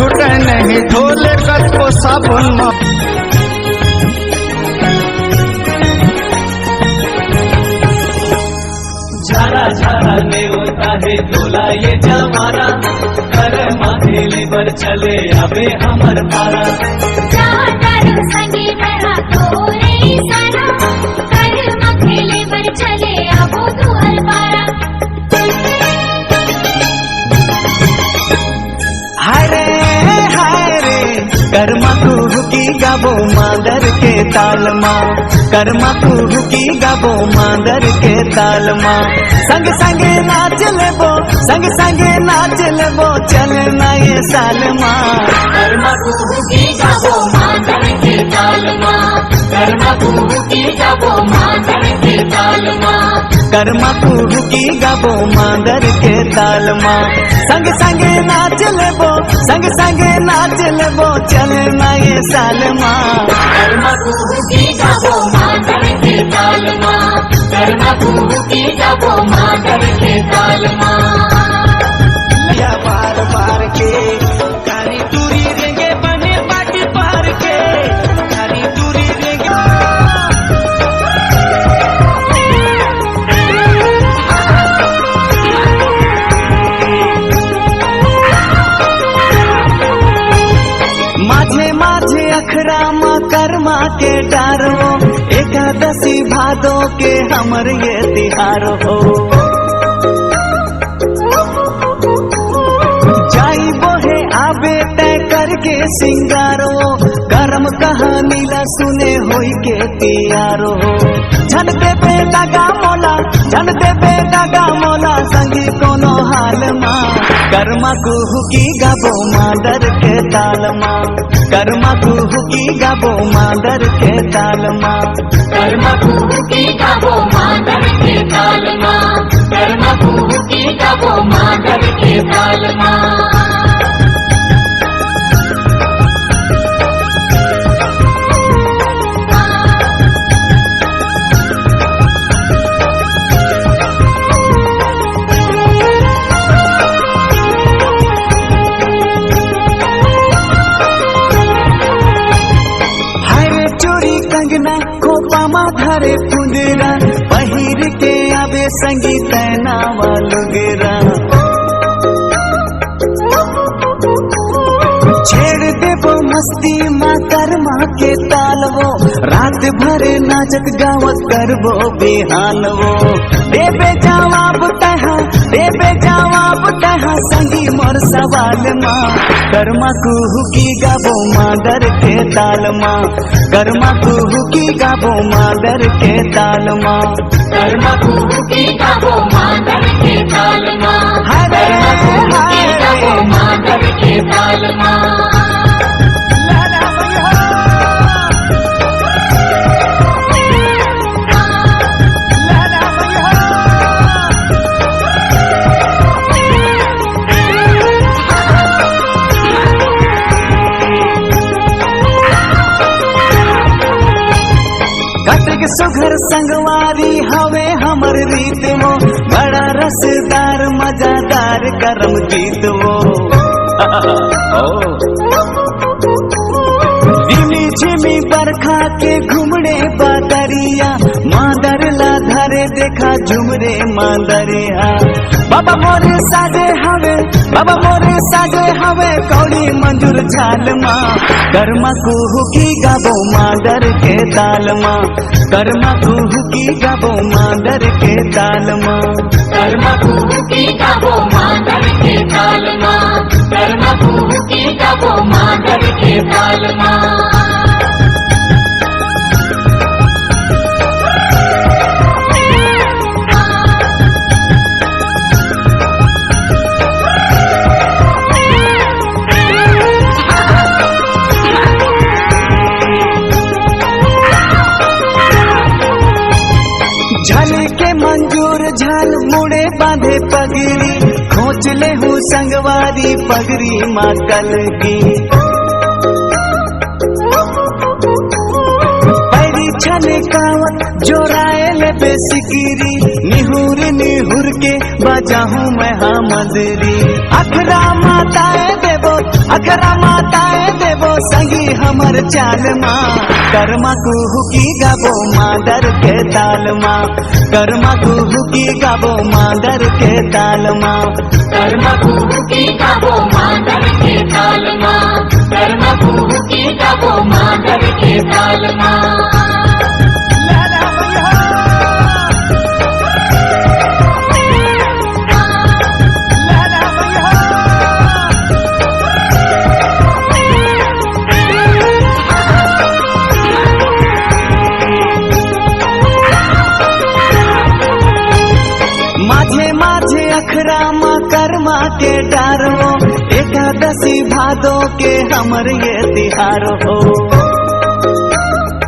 छूटे नहीं धोले कतो साबुन में। झारा झारा ने होता है धोला ये जमाना, कर माथेले पर चले अबे हमर पारा। संगी बड़ा तोरे सारा, कर माथेले पर चले अबो तुहर पारा। हरे हरे कर्मा कुहुकी गाबो मादर के ताल माँ, कर्मा कुहुकी गाबो मादर के ताल माँ। संग संग नाच लेबो, संग संग नाच लेबो, चलना ये साल माँ। कर्मा कुहुकी गाबो मादर के ताल माँ, कर्मा कुहुकी गाबो मादर के ताल माँ। कर्मा कुहुकी गाबो मादर के ताल माँ। संग संग नाच लेबो, संग संग नाच लेबो, चलना ये साल माँ। कर्मा कुहुकी गाबो मादर के ताल माँ, कर्मा कुहुकी गाबो मादर के ताल माँ। बार बार के काली दूरी रेंगे बने बाटी पार के, काली दूरी रेंगे। माझे माझे अखरा माँ कर्मा के डारो, एकादशी भादो के हमर ये तिहार हो। जाई बोहे आबे तय करके सिंगारो, गरम कहानीला सुने होई के तियारो। झन देबे डगा मोला, झन देबे डगा मोला, संगी कोनो हाल माँ। कर्मा कुहुकी गाबो मादर के ताल माँ, कर्मा कुहुकी गाबो मादर के ताल माँ। कर्मा कुहुकी गाबो मादर के ताल माँ, कर्मा कुहुकी गाबो मादर के ताल माँ। कंगना खोपा मा धरे पुंदरा, पहिर के आवे संगी तैना वालुगेरा। छेड़ देबो मस्ती माँ कर्मा के तालवो, रात भरे नाचत गावत करबो बिहानवो। देबे जवाब तहा, देबे जवाब तहा, संगी मोर सवाल माँ। कर्मा कुहुकी गाबो मादर के ताल माँ, कर्मा कुहुकी गाबो मादर के ताल माँ। कर्मा कुहुकी गाबो मादर के ताल माँ, कर्मा कुहुकी गाबो मादर के ताल माँ। कटक सुघर संगवारी हवे हमर रीत वो, बड़ा रसदार मजादार करम जीत वो। झिमी झिमी बरखा के घुमड़े बादरिया, मादर ला धरे देखा झुमरे मादरिया। बाबा मोरे साजे हवे, बाबा मोरे साजे हवे, कौड़ी मंजूर झाल माँ। कर्मा कुहुकी गाबो मादर के ताल माँ, कर्मा कुहुकी गाबो मादर के ताल माँ। कर्मा कुहुकी गाबो मादर के ताल माँ, कर्मा कुहुकी गाबो मादर के ताल माँ। झाल मुड़े बांधे पगड़ी, खोच ले हूँ संगवारी पगड़ी माँ कल की। पैरी छले कावत जोराए ले बेसिकिरी, निहुर निहुर के बजाहूँ मैं हाँ मदरी। अखरा माताए देवो, अखरा माताए देवो संगी हमर चाल माँ कर्मा कुहू की गाबो मादर के ताल माँ कर्मा कुहू की गाबो मादर के ताल माँ कर्म कुहू की गाबो मादर के ताल माँ कर्म कुहू की गाबो मादर के ताल माँ माझे माझे अखरा माँ कर्मा के डारो एकादशी भादो के हमर ये तिहार हो